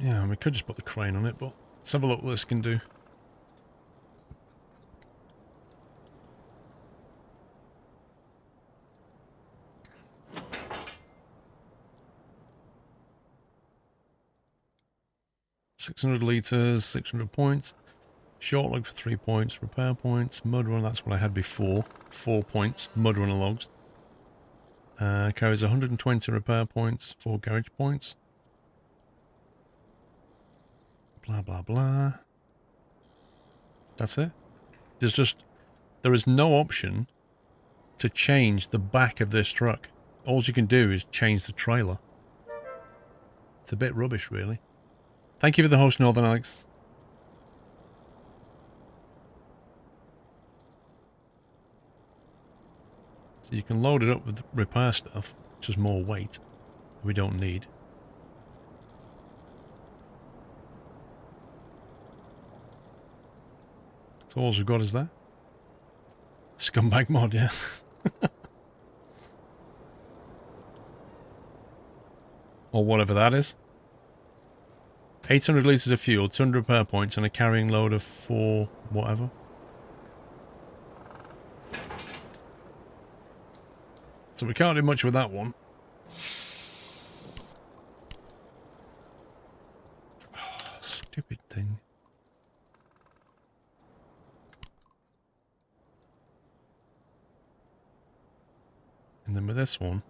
Yeah, we could just put the crane on it, but let's have a look what this can do. $600 litres, 600 points. Short log for 3 points. Repair points. Mudrunner, that's what I had before. 4 points. Mudrunner logs. Carries 120 repair points. 4 garage points. Blah, blah, blah. That's it. There is no option to change the back of this truck. All you can do is change the trailer. It's a bit rubbish, really. Thank you for the host, Northern Alex. So you can load it up with repair stuff, which is more weight that we don't need. So all we've got is that. Scumbag mod, yeah. Or whatever that is. 800 litres of fuel, 200 repair points, and a carrying load of 4 whatever. So we can't do much with that one. Oh, stupid thing. And then with this one,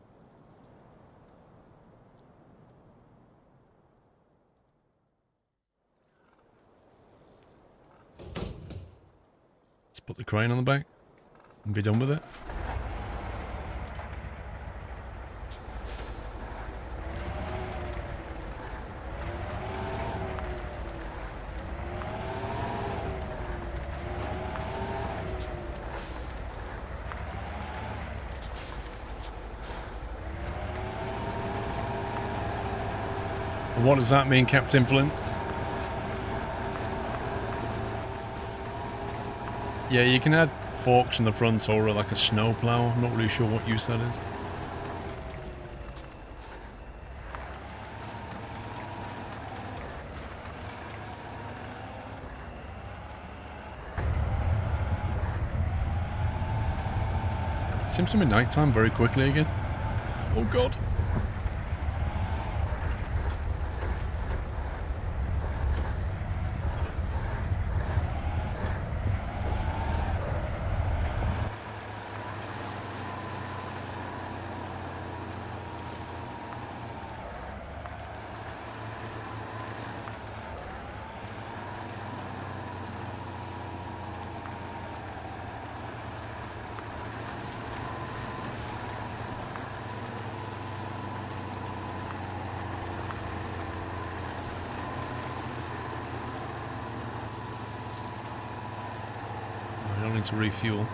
let's put the crane on the back and be done with it. What does that mean, Captain Flint? Yeah, you can add forks in the front or like a snow plow. I'm not really sure what use that is. Seems to be nighttime very quickly again. Oh god. To refuel.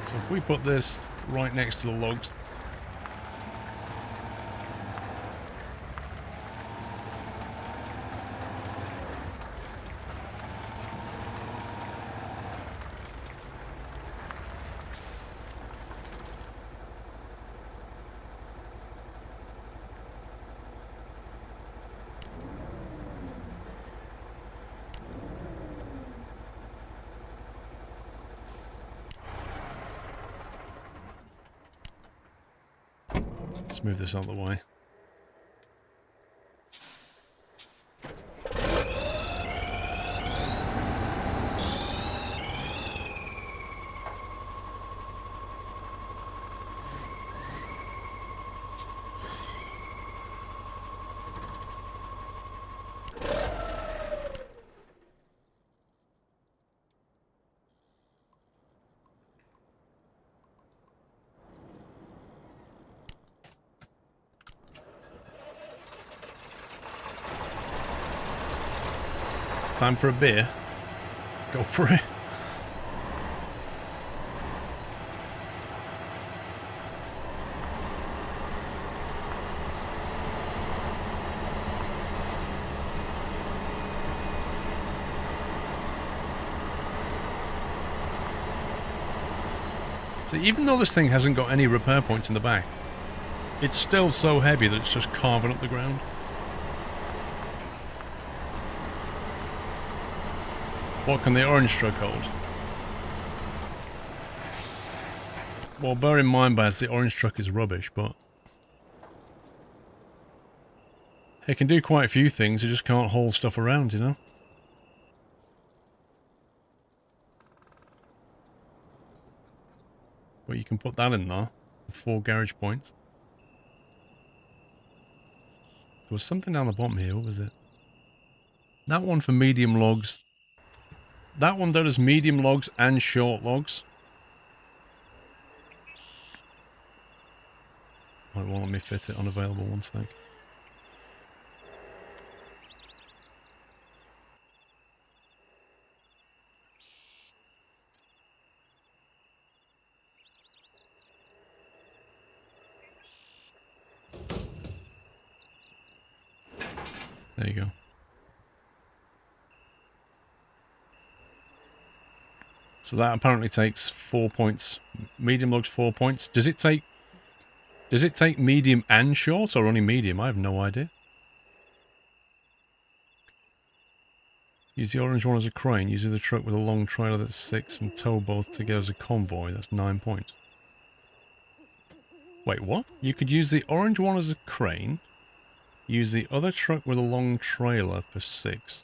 So if we put this right next to the logs, let's move this out of the way. Time for a beer. Go for it. So even though this thing hasn't got any repair points in the back, it's still so heavy that it's just carving up the ground. What can the orange truck hold? Well, bear in mind, Baz, the orange truck is rubbish, but it can do quite a few things, it just can't haul stuff around, you know? But you can put that in there, 4 garage points. There was something down the bottom here, what was it? That one for medium logs. That one does medium logs and short logs. Right, well, let me fit it unavailable, one sec. There you go. So that apparently takes 4 points. Medium logs 4 points. Does it take medium and short or only medium? I have no idea. Use the orange one as a crane. Use the truck with a long trailer that's 6 and tow both together as a convoy. That's 9 points. Wait, what? You could use the orange one as a crane. Use the other truck with a long trailer for 6.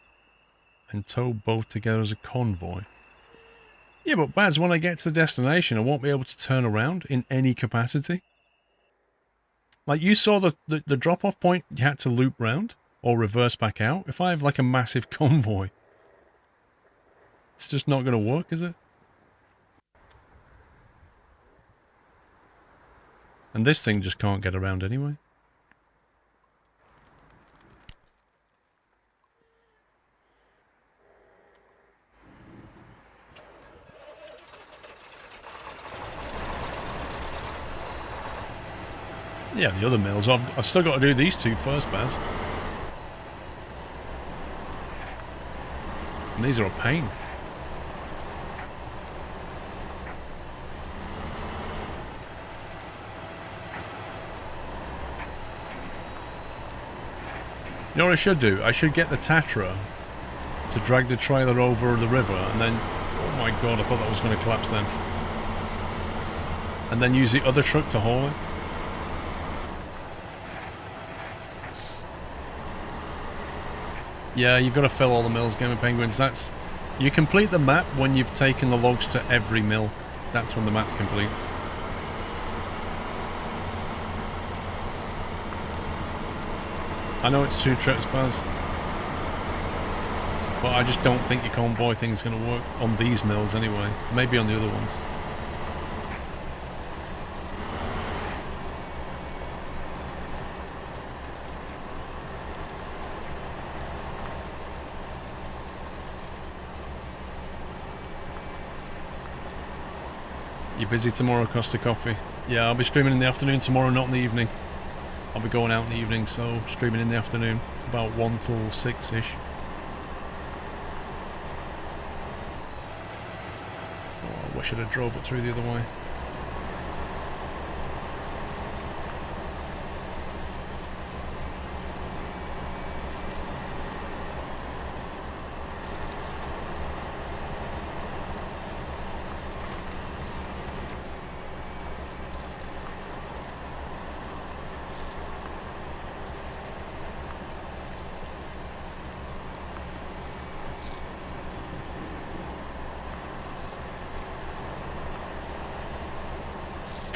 And tow both together as a convoy. Yeah, but Baz, when I get to the destination, I won't be able to turn around in any capacity. Like, you saw the drop-off point, you had to loop round or reverse back out. If I have, like, a massive convoy, it's just not going to work, is it? And this thing just can't get around anyway. Yeah, the other mills. I've still got to do these 2 first, Baz. And these are a pain. You know what I should do? I should get the Tatra to drag the trailer over the river and then... Oh my god, I thought that was going to collapse then. And then use the other truck to haul it. Yeah, you've got to fill all the mills, Game of Penguins. That's... You complete the map when you've taken the logs to every mill. That's when the map completes. I know it's 2 trips, Baz. But I just don't think your convoy thing's going to work on these mills anyway. Maybe on the other ones. You busy tomorrow, Costa Coffee? Yeah, I'll be streaming in the afternoon tomorrow, not in the evening. I'll be going out in the evening, so streaming in the afternoon. About 1 till 6-ish. Oh, I wish I'd have drove it through the other way.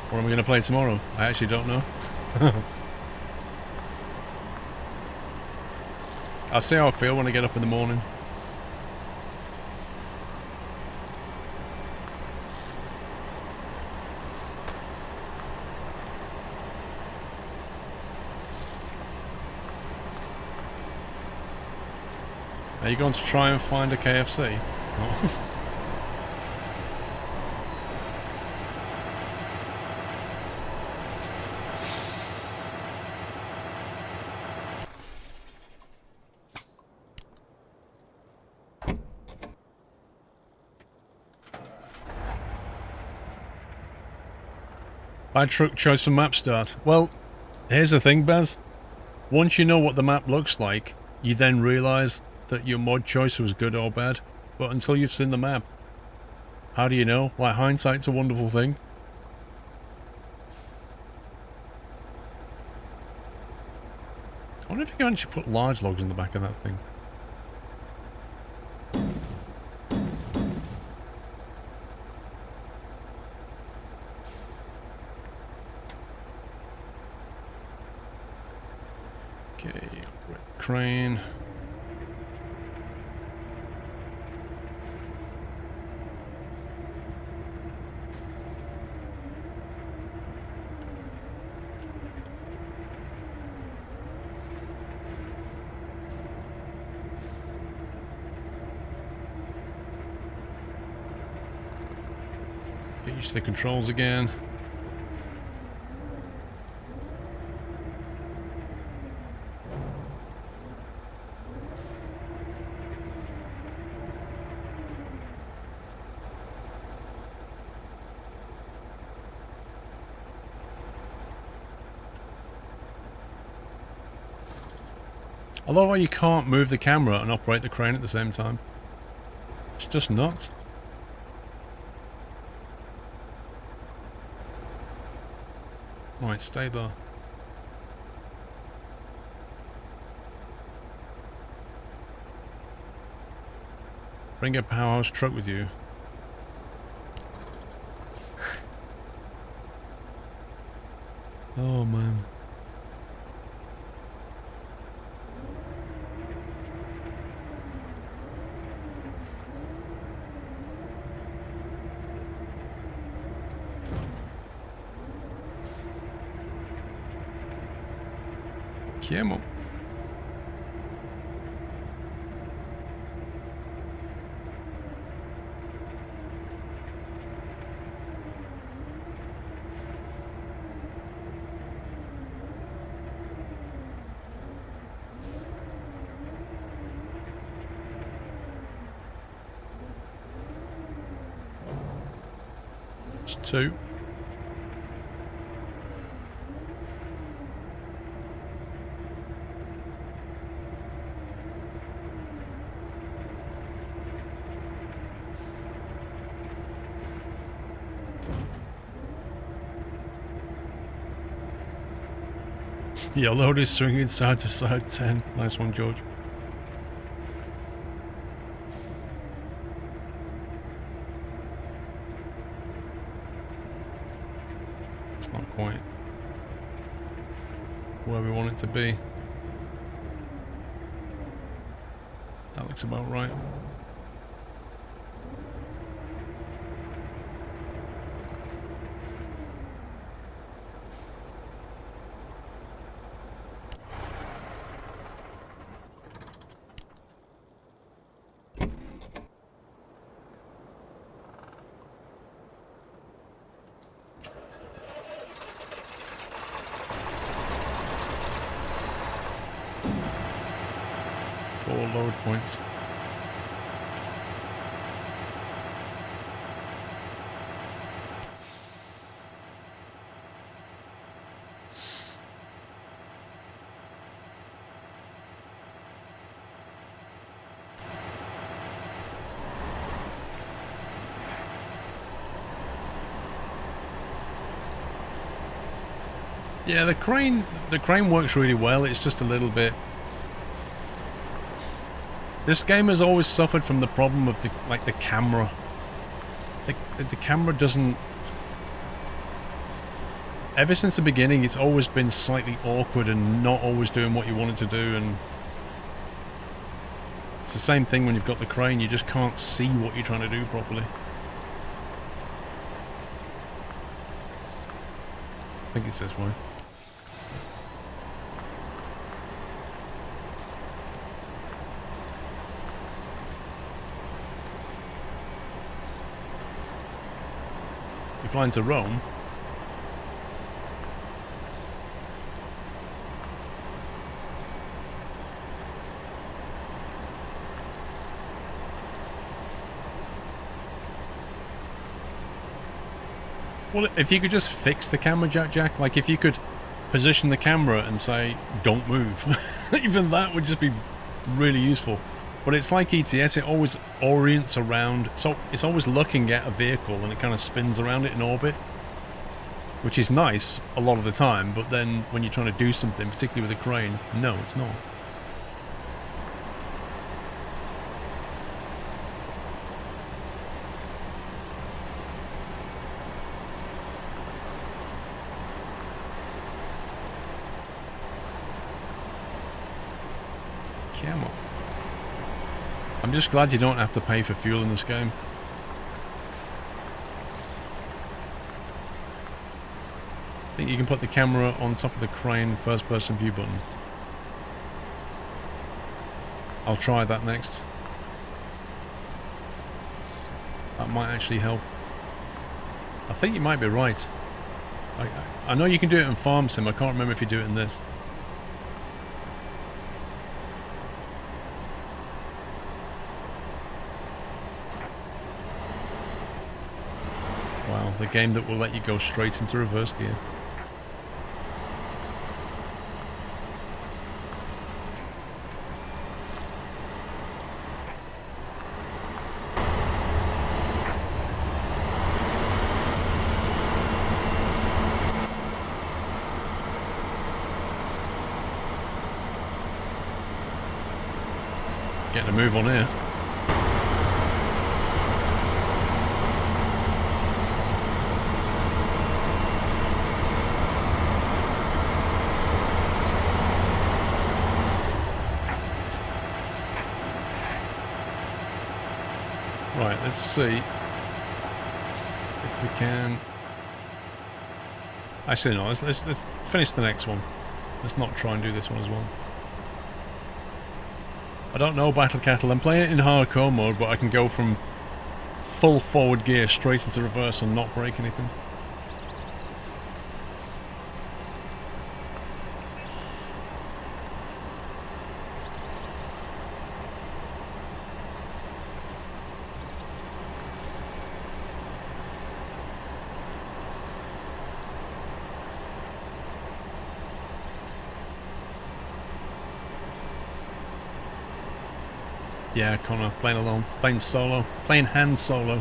What am I going to play tomorrow? I actually don't know. I'll see how I feel when I get up in the morning. Are you going to try and find a KFC? Oh. Bad truck choice for map start. Well, here's the thing, Baz. Once you know what the map looks like, you then realise that your mod choice was good or bad. But until you've seen the map, how do you know? Like, hindsight's a wonderful thing. I wonder if you can actually put large logs in the back of that thing. Okay, operate the crane. Get used to the controls again. I love how you can't move the camera and operate the crane at the same time. It's just nuts. Right, stay there. Bring a powerhouse truck with you. Oh man. Camel. It's 2. Your load is swinging side to side 10. Nice one, George. It's not quite where we want it to be. That looks about right. Load points. Yeah, the crane works really well. It's just a little bit. This game has always suffered from the problem of the camera. The camera doesn't. Ever since the beginning, it's always been slightly awkward and not always doing what you want it to do. And it's the same thing when you've got the crane. You just can't see what you're trying to do properly. I think it's this way. Flying to Rome. Well, if you could just fix the camera, Jack, like if you could position the camera and say, don't move, even that would just be really useful. But it's like ETS, it always orients around, so it's always looking at a vehicle and it kind of spins around it in orbit, which is nice a lot of the time, but then when you're trying to do something, particularly with a crane, no, it's not. Come on. I'm just glad you don't have to pay for fuel in this game. I think you can put the camera on top of the crane first person view button. I'll try that next. That might actually help. I think you might be right. I know you can do it in Farm Sim, I can't remember if you do it in this. Wow, the game that will let you go straight into reverse gear. Getting a move on here. Right, let's see if we can. Actually, no. Let's finish the next one. Let's not try and do this one as well. I don't know Battle Cattle. I'm playing it in hardcore mode, but I can go from full forward gear straight into reverse and not break anything. Yeah, Connor, playing alone, playing solo, playing hand solo.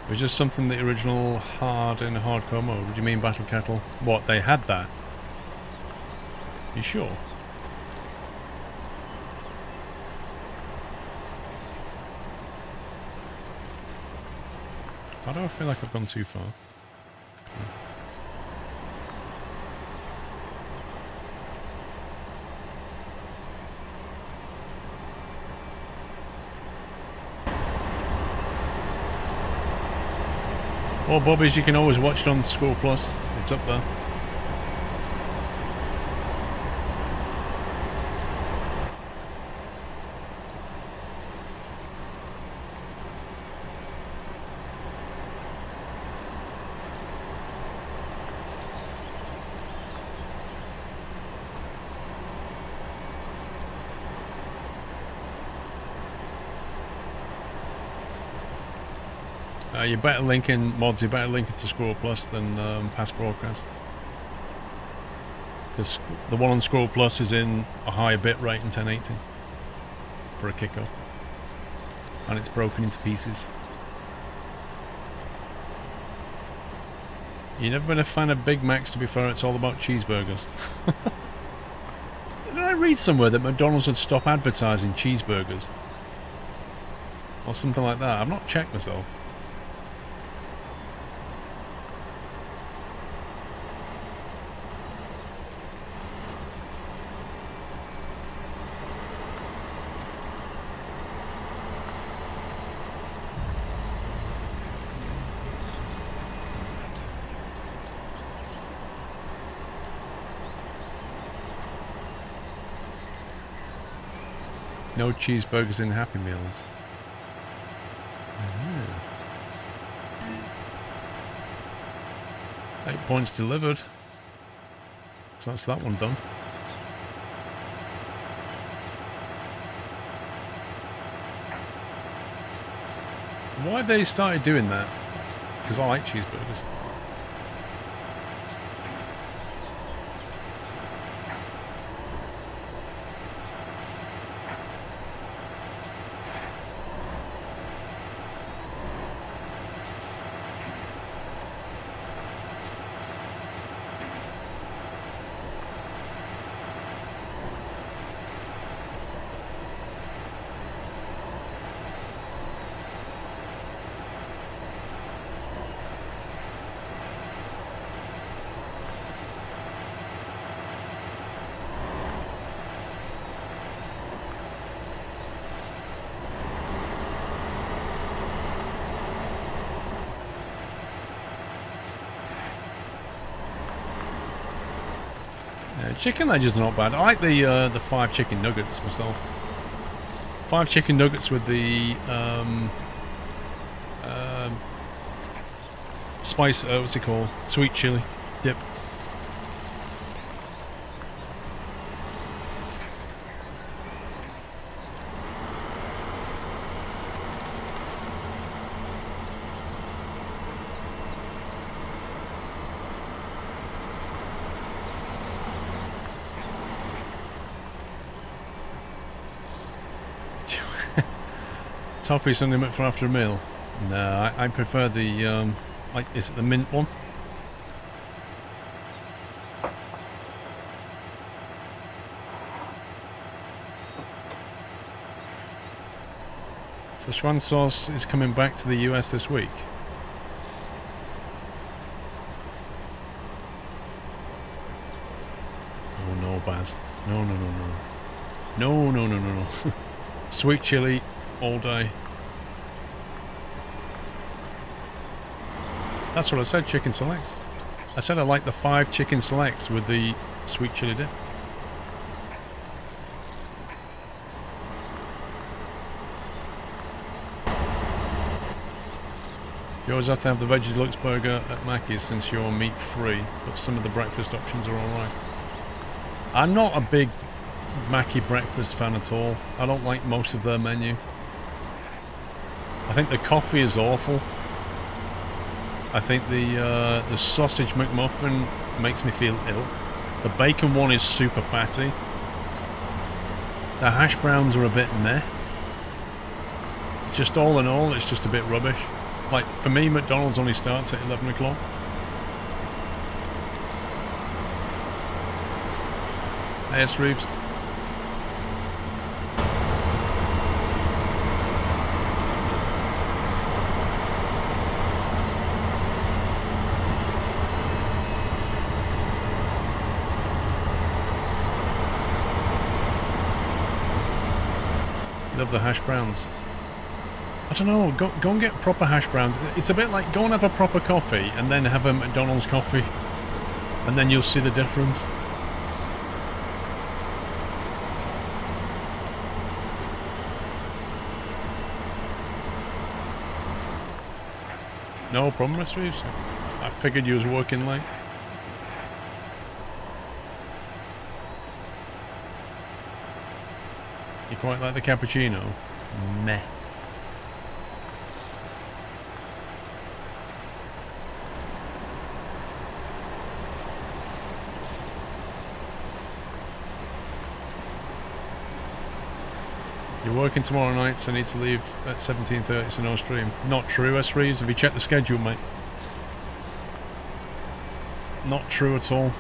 It was just something the original hard in hardcore mode. What do you mean Battle Cattle? What, they had that? You sure? Why do I feel like I've gone too far? Well, Bobbies, you can always watch it on SquirrelPlus. It's up there. You're better linking mods, you're better linking to SquirrelPlus than past broadcasts. Because the one on SquirrelPlus is in a higher bit rate in 1080 for a kickoff. And it's broken into pieces. You've never been a fan of Big Macs, to be fair, it's all about cheeseburgers. Did I read somewhere that McDonald's would stop advertising cheeseburgers? Or something like that? I've not checked myself. No cheeseburgers in Happy Meals. Yeah. 8 points delivered. So that's that one done. Why have they started doing that? Because I like cheeseburgers. Chicken wedges are not bad. I like the 5 chicken nuggets myself. 5 chicken nuggets with the spice. What's it called? Sweet chili dip. Toffee something for after a meal? No, I prefer the like, is it the mint one? So Schwan sauce is coming back to the US this week. Oh no, Baz. No, no, no, no. No, no, no, no, no. Sweet chili all day. That's what I said, chicken select. I said I like the 5 chicken selects with the sweet chili dip. You always have to have the Veggie Deluxe burger at Mackey's since you're meat free, but some of the breakfast options are alright. I'm not a big Mackey breakfast fan at all. I don't like most of their menu. I think the coffee is awful. I think the sausage McMuffin makes me feel ill. The bacon one is super fatty. The hash browns are a bit meh. Just all in all, it's just a bit rubbish. Like, for me, McDonald's only starts at 11 o'clock. Yes, Reeves. Love the hash browns. I don't know, go and get proper hash browns. It's a bit like go and have a proper coffee and then have a McDonald's coffee, and then you'll see the difference. No problem, Mr. Reeves. I figured you was working late. You quite like the cappuccino? Meh. You're working tomorrow night, so I need to leave at 17:30, so no stream. Not true, S. Reeves. Have you checked the schedule, mate? Not true at all.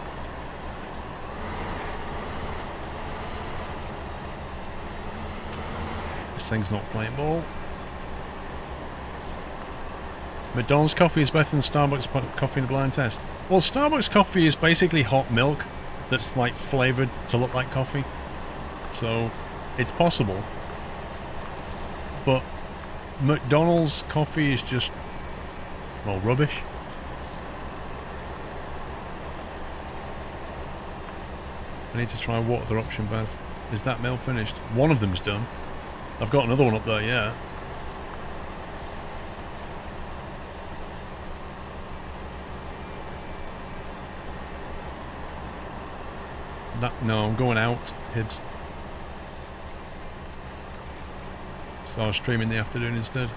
This thing's not playing ball. McDonald's coffee is better than Starbucks coffee in a blind test. Well, Starbucks coffee is basically hot milk that's like flavoured to look like coffee. So, it's possible. But McDonald's coffee is just, well, rubbish. I need to try what other option, Baz. Is that meal finished? One of them's done. I've got another one up there, yeah. No, I'm going out, Hibs. So I'll stream in the afternoon instead.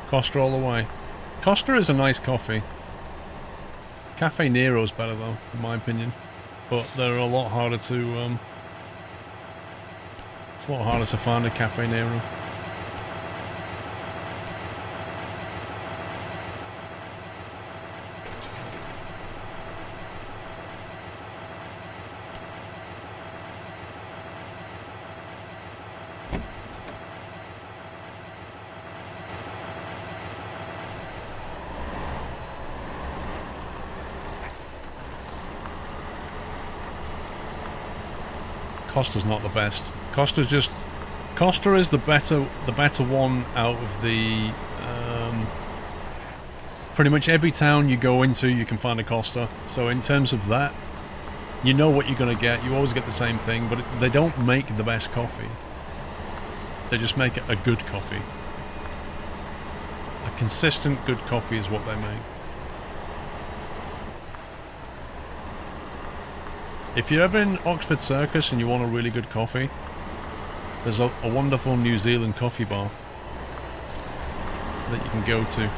Costa all the way. Costa is a nice coffee. Cafe Nero's better though, in my opinion. But they're a lot harder to, it's a lot harder to find a Cafe Nero. Costa's not the best. Costa is the better one out of the pretty much every town you go into you can find a Costa. So in terms of that, you know what you're gonna get. You always get the same thing, but they don't make the best coffee. They just make a good coffee. A consistent good coffee is what they make. If you're ever in Oxford Circus and you want a really good coffee, there's a wonderful New Zealand coffee bar that you can go to.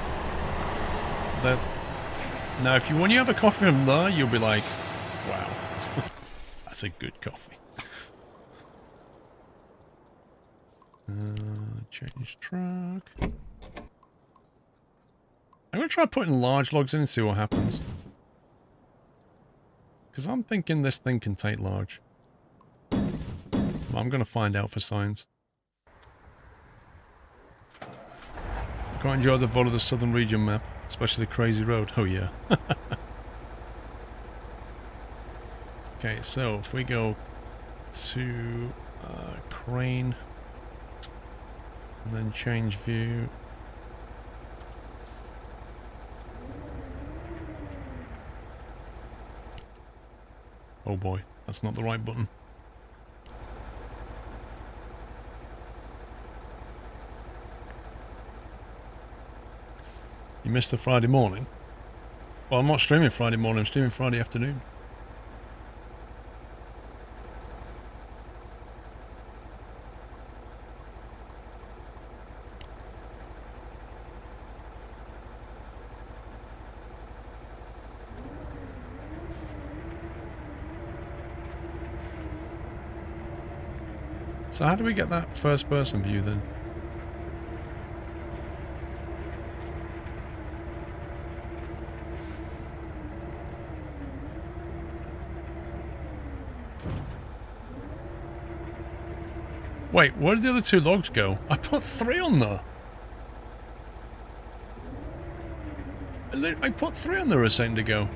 Now, when you have a coffee from there, you'll be like, wow, that's a good coffee. Change track. I'm going to try putting large logs in and see what happens. Because I'm thinking this thing can take large. I'm going to find out for science. I quite enjoy the vote of the Southern Region map, especially the Crazy Road. Oh yeah. Okay, so if we go to Crane, and then change view. Oh boy, that's not the right button. You missed the Friday morning? Well, I'm not streaming Friday morning, I'm streaming Friday afternoon. So how do we get that first person view then? Wait, where did the other two logs go? I put 3 on there. I put 3 on there a second ago.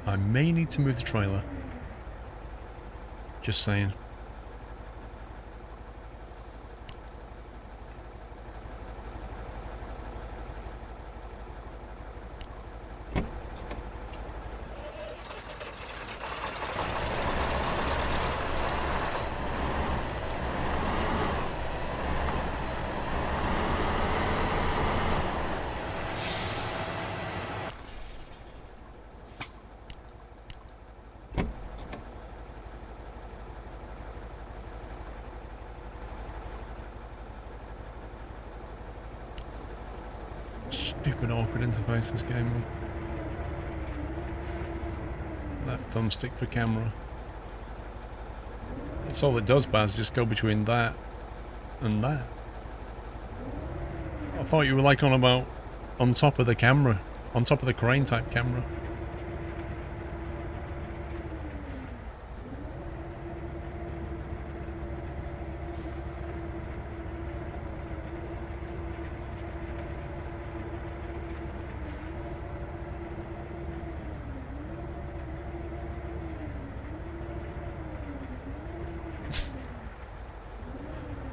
I may need to move the trailer. Just saying. Stupid awkward interface this game was. Left thumbstick for camera. That's all it does, Baz, just go between that and that. I thought you were like on top of the camera, on top of the crane type camera.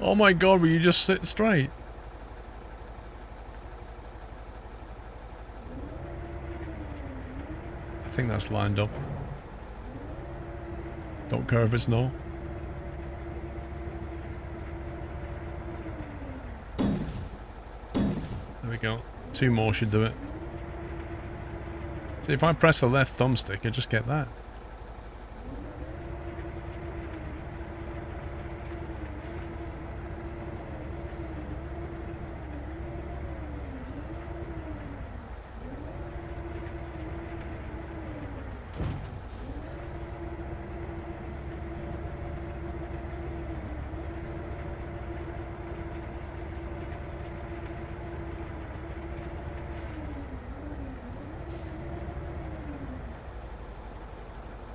Oh my god, will you just sit straight? I think that's lined up. Don't care if it's not. There we go. 2 more should do it. See, if I press the left thumbstick, I just get that.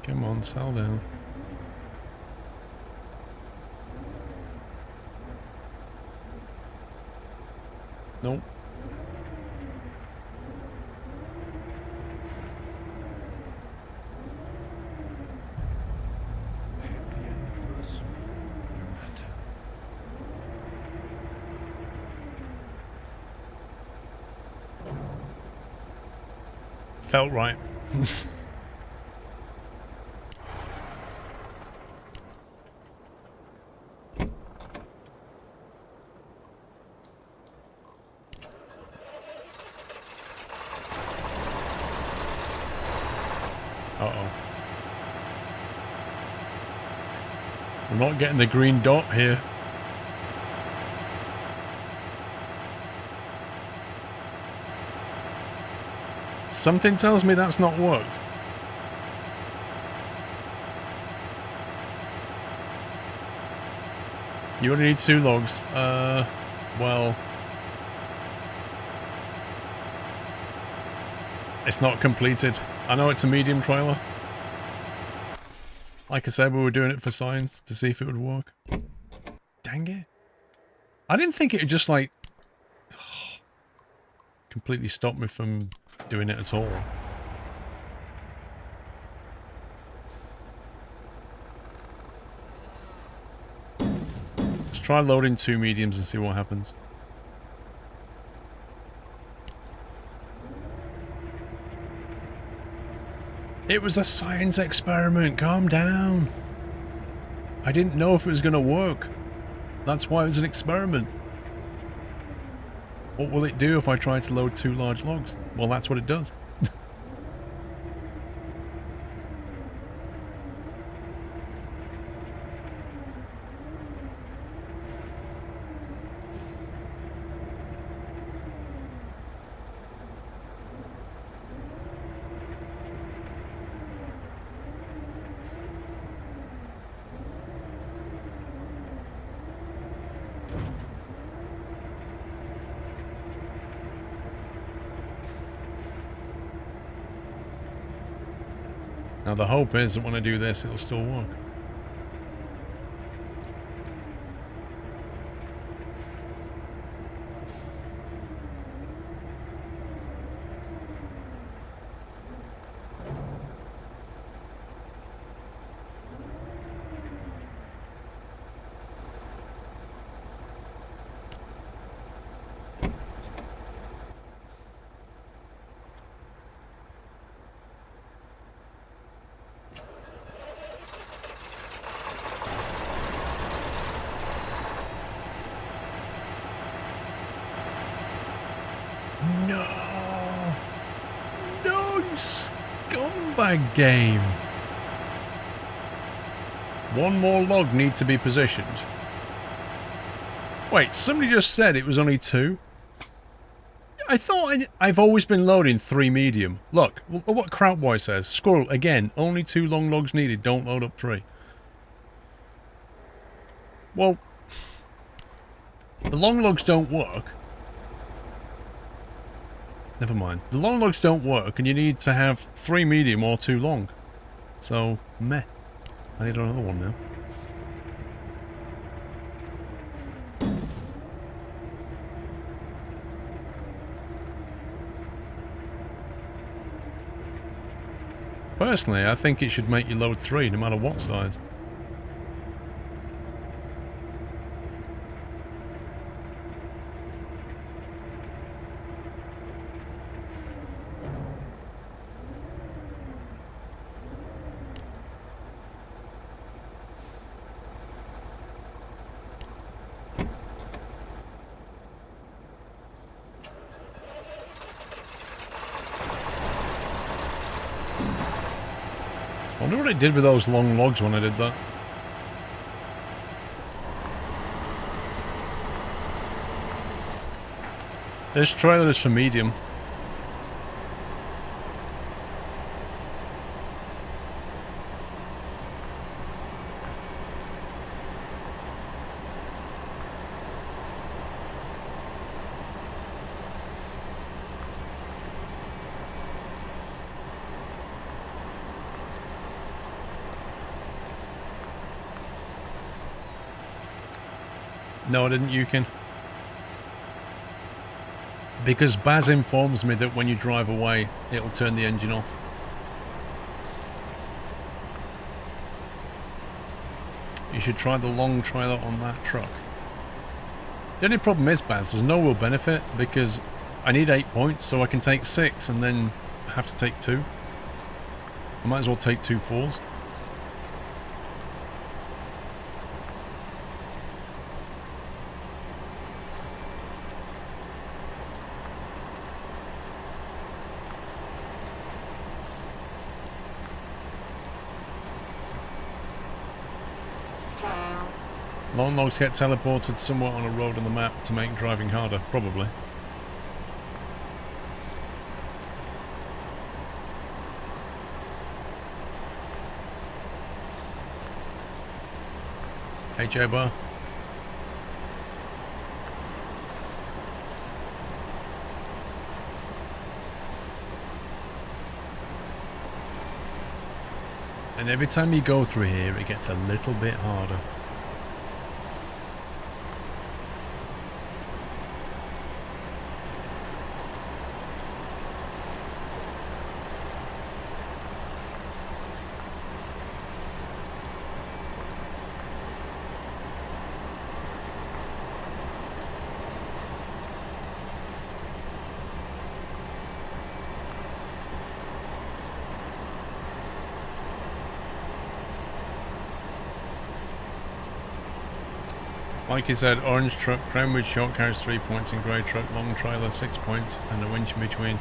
Come on, settle down. Nope. Happy anniversary, Matter. Felt right. Uh-oh. We're not getting the green dot here. Something tells me that's not worked. You only need 2 logs. Well... It's not completed. I know it's a medium trailer. Like I said, we were doing it for science to see if it would work. Dang it. I didn't think it would just like... completely stop me from doing it at all. Let's try loading 2 mediums and see what happens. It was a science experiment, calm down. I didn't know if it was going to work. That's why it was an experiment. What will it do if I try to load 2 large logs? Well, that's what it does. Now the hope is that when I do this, it'll still work. Scumbag game. 1 more log needs to be positioned. Wait, somebody just said it was only 2? I thought I've always been loading 3 medium. Look, what Krautboy says. Squirrel, again, only 2 long logs needed, don't load up 3. Well, the long logs don't work. Never mind. The long logs don't work, and you need to have 3 medium or 2 long. So, meh. I need another one now. Personally, I think it should make you load 3, no matter what size. Wonder what it did with those long logs when I did that. This trailer is for medium. No, I didn't, Yukin. Because Baz informs me that when you drive away, it'll turn the engine off. You should try the long trailer on that truck. The only problem is, Baz, there's no real benefit because I need 8 points, so I can take 6 and then have to take 2. I might as well take 2 4s. Long logs get teleported somewhere on a road on the map to make driving harder, probably. Hey J-Bar. And every time you go through here, it gets a little bit harder. Like you said, orange truck, crown with short carries 3 points, and grey truck, long trailer 6 points, and a winch in between.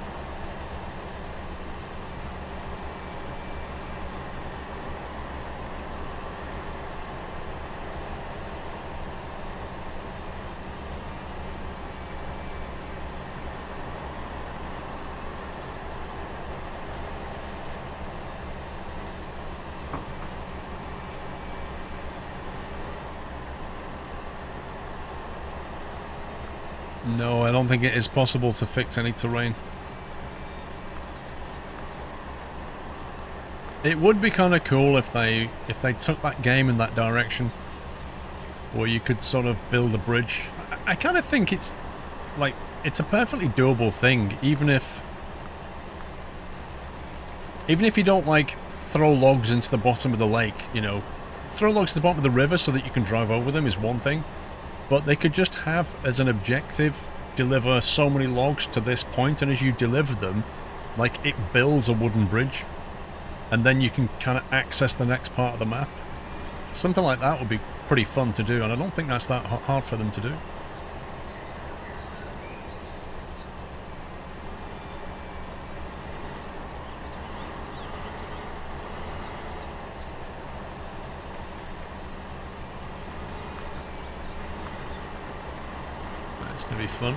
No, I don't think it is possible to fix any terrain. It would be kind of cool if they took that game in that direction, where you could sort of build a bridge. I kind of think it's like it's a perfectly doable thing, even if you don't like throw logs into the bottom of the lake. You know, throw logs to the bottom of the river so that you can drive over them is one thing. But they could just have as an objective, deliver so many logs to this point, and as you deliver them, like, it builds a wooden bridge. And then you can kind of access the next part of the map. Something like that would be pretty fun to do, and I don't think that's that hard for them to do. It's going to be fun.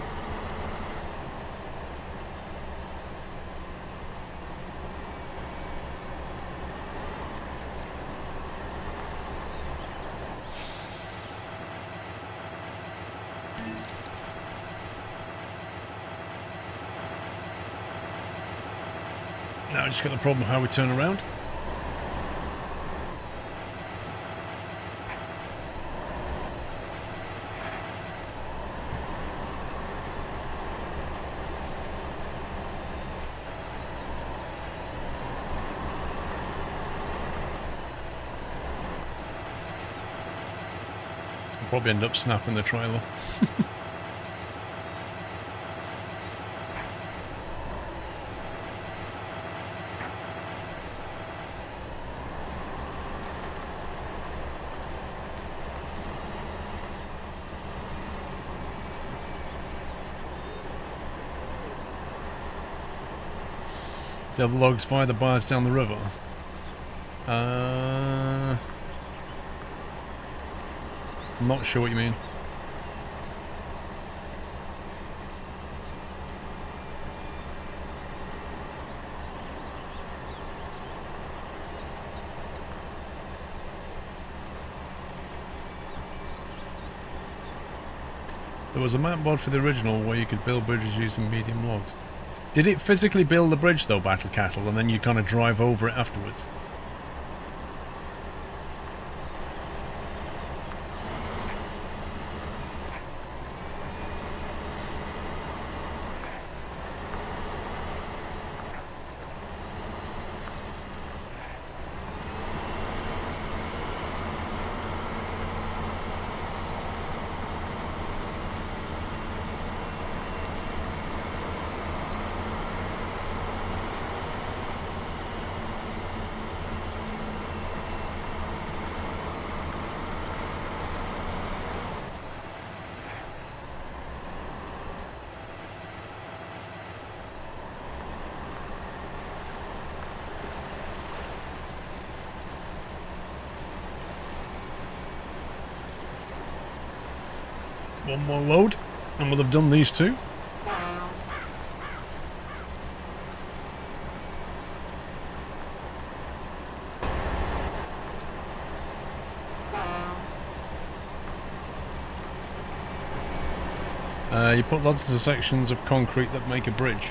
Now I just got the problem of how we turn around. Probably end up snapping the trailer. The other logs fire the bars down the river. I'm not sure what you mean. There was a map mod for the original where you could build bridges using medium logs. Did it physically build the bridge though, Battle Cattle, and then you kind of drive over it afterwards? One more load, and we'll have done these two. You put lots of sections of concrete that make a bridge.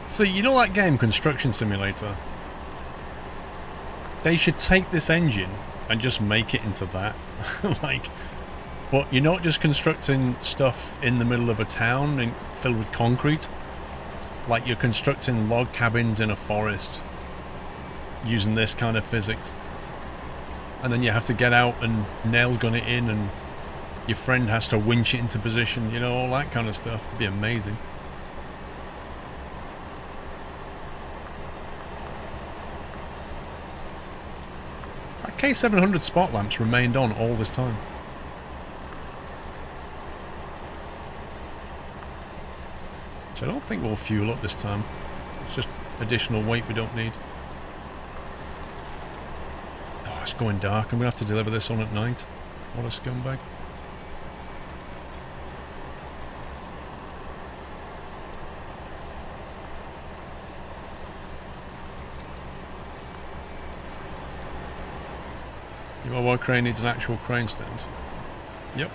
See, you know that game, Construction Simulator? They should take this engine and just make it into that. Like, but you're not just constructing stuff in the middle of a town filled with concrete. Like, you're constructing log cabins in a forest using this kind of physics. And then you have to get out and nail gun it in, and your friend has to winch it into position, you know, all that kind of stuff. It'd be amazing. K700 spot lamps remained on all this time. So I don't think we'll fuel up this time. It's just additional weight we don't need. Oh, it's going dark. I'm going to have to deliver this on at night. What a scumbag. Your mobile crane needs an actual crane stand. Yep.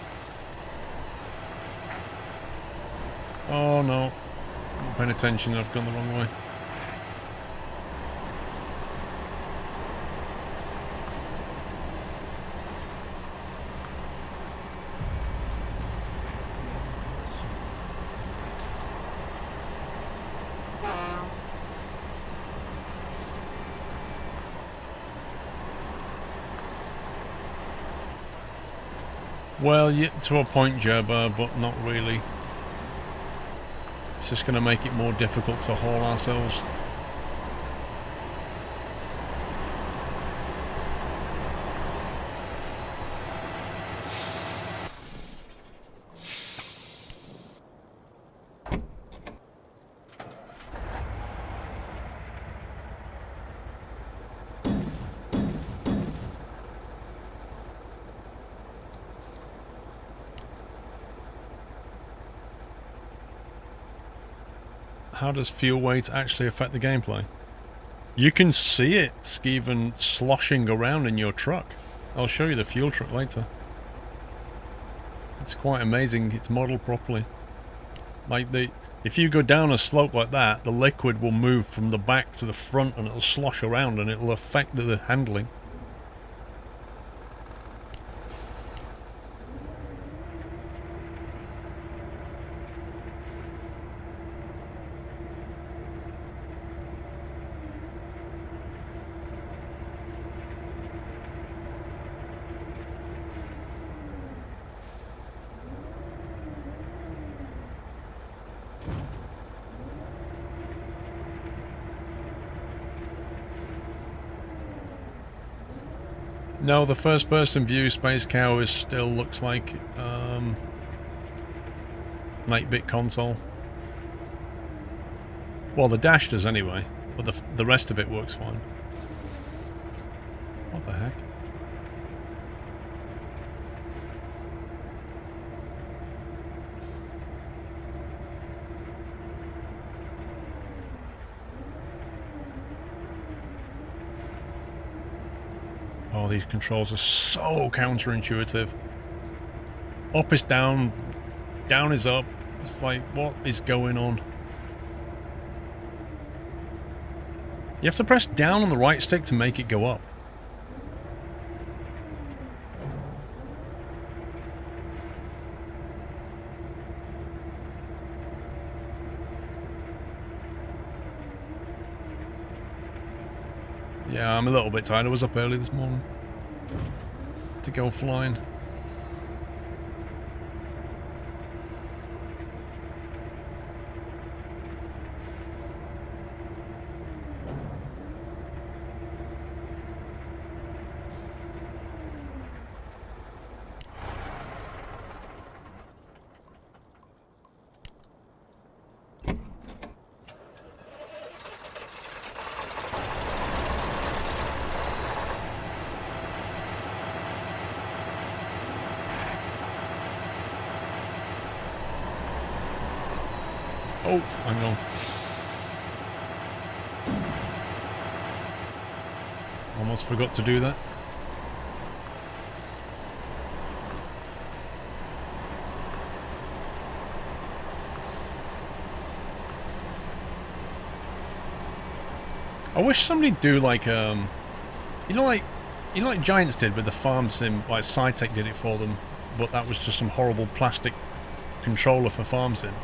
Oh no. I'm not paying attention, I've gone the wrong way. Well, yeah, to a point, Gerber, but not really. It's just going to make it more difficult to haul ourselves. How does fuel weight actually affect the gameplay? You can see it, Skeven, sloshing around in your truck. I'll show you the fuel truck later. It's quite amazing. It's modeled properly. Like, if you go down a slope like that, the liquid will move from the back to the front and it'll slosh around and it'll affect the handling. No, the first-person view Space Cow still looks like an 8-bit console. Well, the dash does anyway, but the rest of it works fine. What the heck? Oh, these controls are so counterintuitive. Up is down, down is up. It's like, what is going on? You have to press down on the right stick to make it go up. Yeah, I'm a little bit tired. I was up early this morning to go flying. Oh, hang on. Almost forgot to do that. I wish somebody'd do like you know like Giants did with the farm sim, like SciTech did it for them, but that was just some horrible plastic controller for farm sim.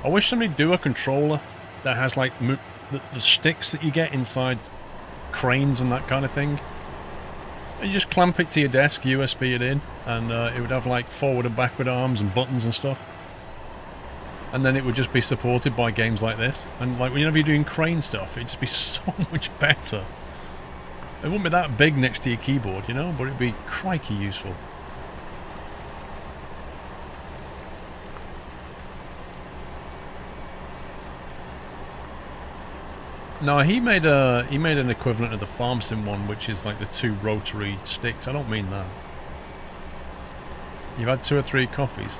I wish somebody'd do a controller that has like the sticks that you get inside cranes and that kind of thing. And you just clamp it to your desk, USB it in, and it would have like forward and backward arms and buttons and stuff. And then it would just be supported by games like this. And like whenever you're doing crane stuff, it'd just be so much better. It wouldn't be that big next to your keyboard, you know, but it'd be crikey useful. No, he made an equivalent of the farm sim one, which is like the two rotary sticks. I don't mean that. You've had 2 or 3 coffees.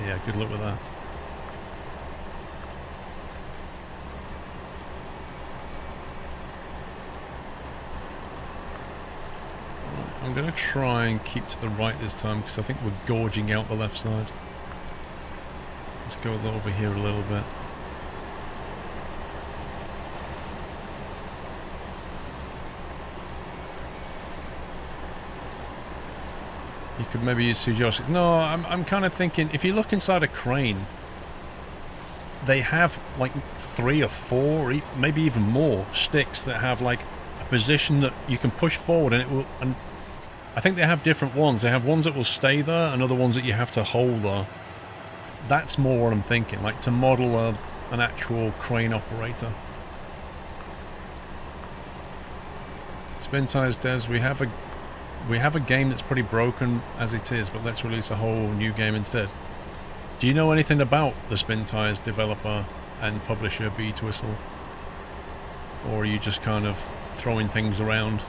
Yeah, good luck with that. I'm going to try and keep to the right this time because I think we're gorging out the left side. Let's go over here a little bit. You could maybe use 2 joysticks. No, I'm kind of thinking, if you look inside a crane, they have like 3 or 4, or maybe even more sticks that have like a position that you can push forward, and it will. And I think they have different ones. They have ones that will stay there, and other ones that you have to hold there. That's more what I'm thinking, like to model an actual crane operator. Spintires devs, we have a game that's pretty broken as it is, but let's release a whole new game instead. Do you know anything about the Spintires developer and publisher Beat Whistle? Or are you just kind of throwing things around?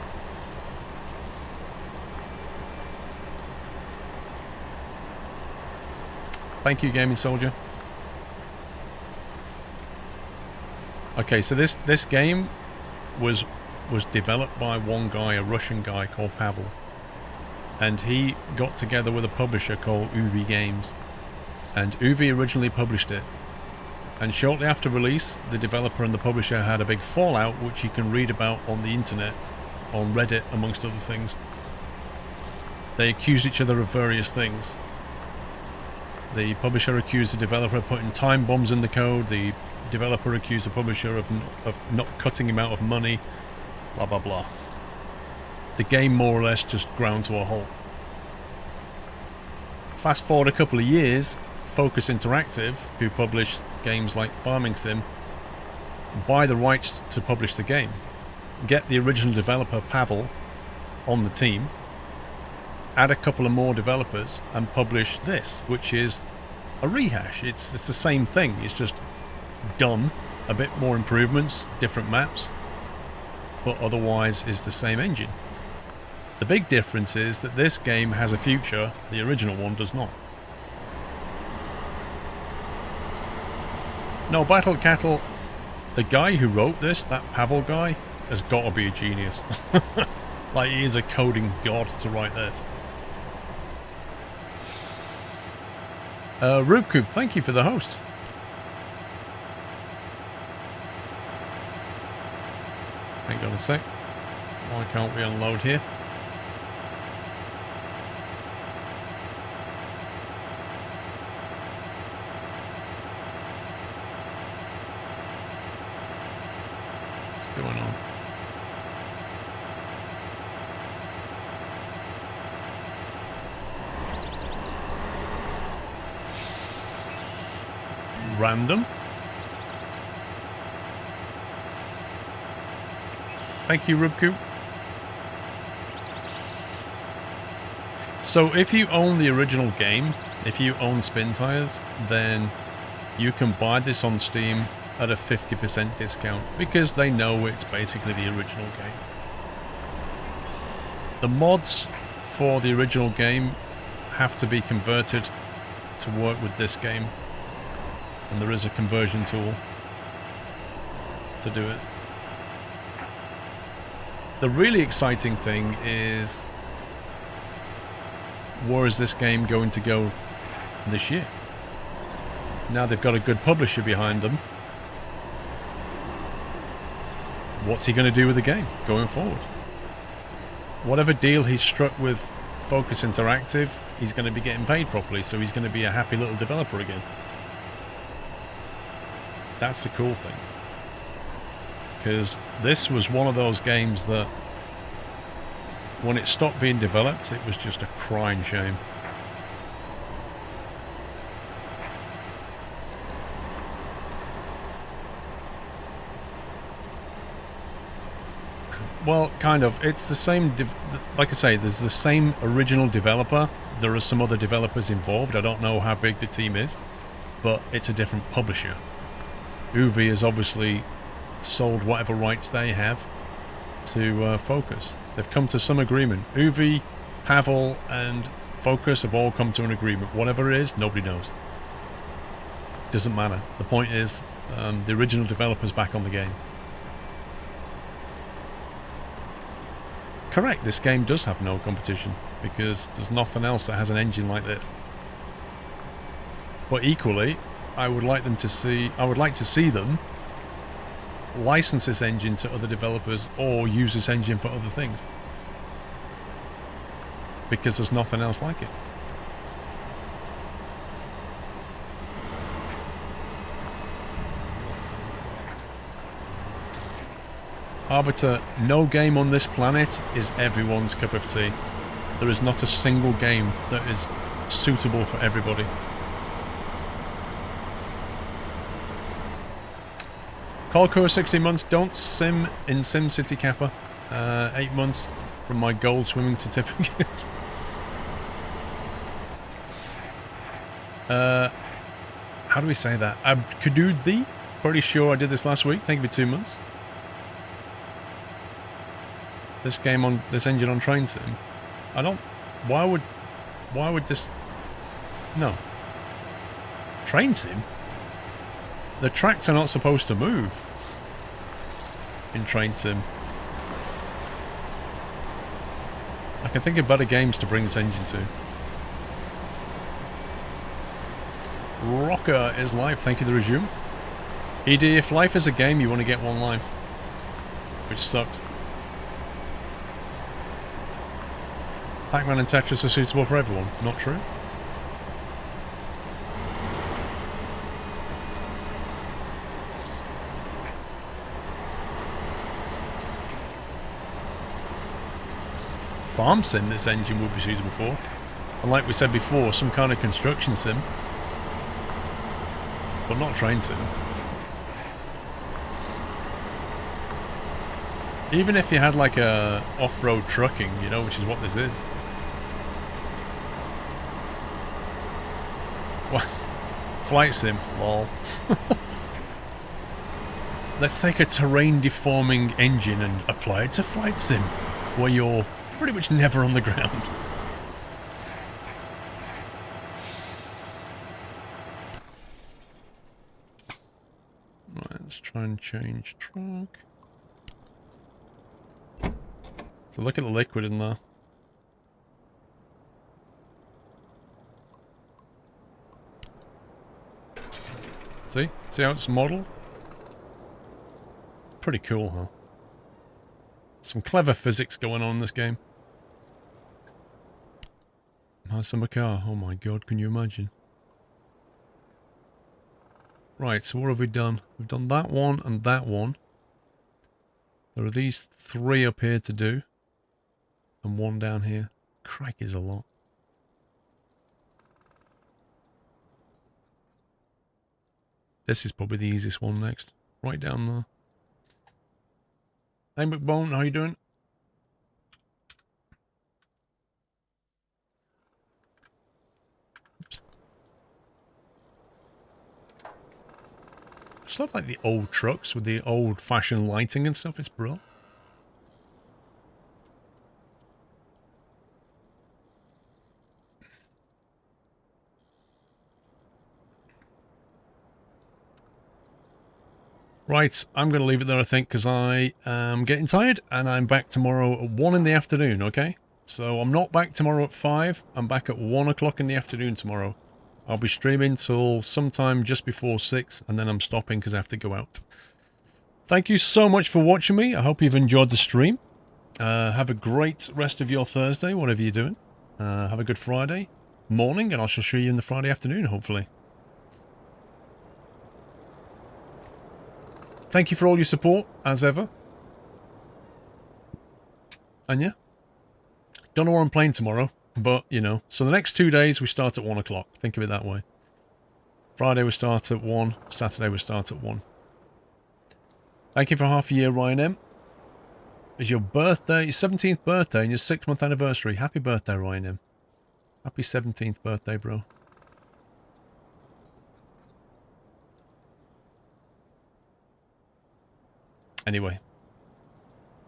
Thank you, Gaming Soldier. Okay, so this game was developed by one guy, a Russian guy called Pavel. And he got together with a publisher called Uvi Games. And Uvi originally published it. And shortly after release, the developer and the publisher had a big fallout, which you can read about on the internet, on Reddit, amongst other things. They accused each other of various things. The publisher accused the developer of putting time bombs in the code. The developer accused the publisher of not cutting him out of money. Blah, blah, blah. The game more or less just ground to a halt. Fast forward a couple of years, Focus Interactive, who published games like Farming Sim, buy the rights to publish the game. Get the original developer, Pavel, on the team. Add a couple of more developers and publish this, which is a rehash. It's the same thing. It's just done a bit more improvements, different maps, but otherwise is the same engine. The big difference is that this game has a future, the original one does not. No, Battle Cattle, the guy who wrote this, that Pavel guy, has got to be a genius. Like, he is a coding god to write this. Rubcoop, thank you for the host. Hang on a sec. Why can't we unload here? What's going on? Random. Thank you, Rubku. So if you own the original game, if you own Spintires, then you can buy this on Steam at a 50% discount because they know it's basically the original game. The mods for the original game have to be converted to work with this game. And there is a conversion tool to do it. The really exciting thing is, where is this game going to go this year? Now they've got a good publisher behind them. What's he going to do with the game going forward? Whatever deal he's struck with Focus Interactive, he's going to be getting paid properly, so he's going to be a happy little developer again. That's the cool thing. Because this was one of those games that, when it stopped being developed, it was just a crying shame. Well, kind of. It's the same, like I say, there's the same original developer. There are some other developers involved. I don't know how big the team is, but it's a different publisher. Uvi has obviously sold whatever rights they have to Focus. They've come to some agreement. Uvi, Pavel, and Focus have all come to an agreement. Whatever it is, nobody knows. Doesn't matter. The point is, the original developer's back on the game. Correct, this game does have no competition, because there's nothing else that has an engine like this. But equally, I would like to see them license this engine to other developers or use this engine for other things. Because there's nothing else like it. Arbiter, no game on this planet is everyone's cup of tea. There is not a single game that is suitable for everybody. Callcore 16 months, don't sim in SimCity Kappa. 8 months from my gold swimming certificate. How do we say that? Abkududhi? Pretty sure I did this last week. Thank you for 2 months. This game on this engine on Train Sim. I don't. Why would this? No. Train Sim. The tracks are not supposed to move in Train Sim. I can think of better games to bring this engine to. Rocker is live. Thank you to resume. ED, if life is a game, you want to get one live, which sucks. Pac-Man and Tetris are suitable for everyone. Not true. Farm sim this engine would be suitable for. And like we said before, some kind of construction sim. But not train sim. Even if you had like a off-road trucking, you know, which is what this is. What? Flight sim, lol. let's take a terrain deforming engine and apply it to Flight Sim, where you're pretty much never on the ground. Right, let's try and change track. So look at the liquid in there. See? See how it's modeled? Pretty cool, huh? Some clever physics going on in this game. Nice summer car. Oh my god, can you imagine? Right, so what have we done? We've done that one and that one. There are these 3 up here to do. And 1 down here. Crike is a lot. This is probably the easiest one next. Right down there. Hey McBone, how you doing? Oops. I just love like the old trucks with the old fashioned lighting and stuff. It's brilliant. Right, I'm going to leave it there, I think, because I am getting tired, and I'm back tomorrow at 1 in the afternoon, okay? So I'm not back tomorrow at 5, I'm back at 1 o'clock in the afternoon tomorrow. I'll be streaming till sometime just before 6, and then I'm stopping because I have to go out. Thank you so much for watching me. I hope you've enjoyed the stream. Have a great rest of your Thursday, whatever you're doing. Have a good Friday morning, and I shall see you in the Friday afternoon, hopefully. Thank you for all your support, as ever. And yeah, don't know where I'm playing tomorrow, but, you know. So the next 2 days, we start at 1 o'clock. Think of it that way. Friday, we start at 1. Saturday, we start at 1. Thank you for half a year, Ryan M. It's your birthday, your 17th birthday, and your 6-month anniversary. Happy birthday, Ryan M. Happy 17th birthday, bro. Anyway,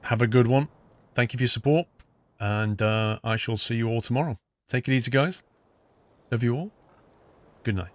have a good one. Thank you for your support, and I shall see you all tomorrow. Take it easy, guys. Love you all. Good night.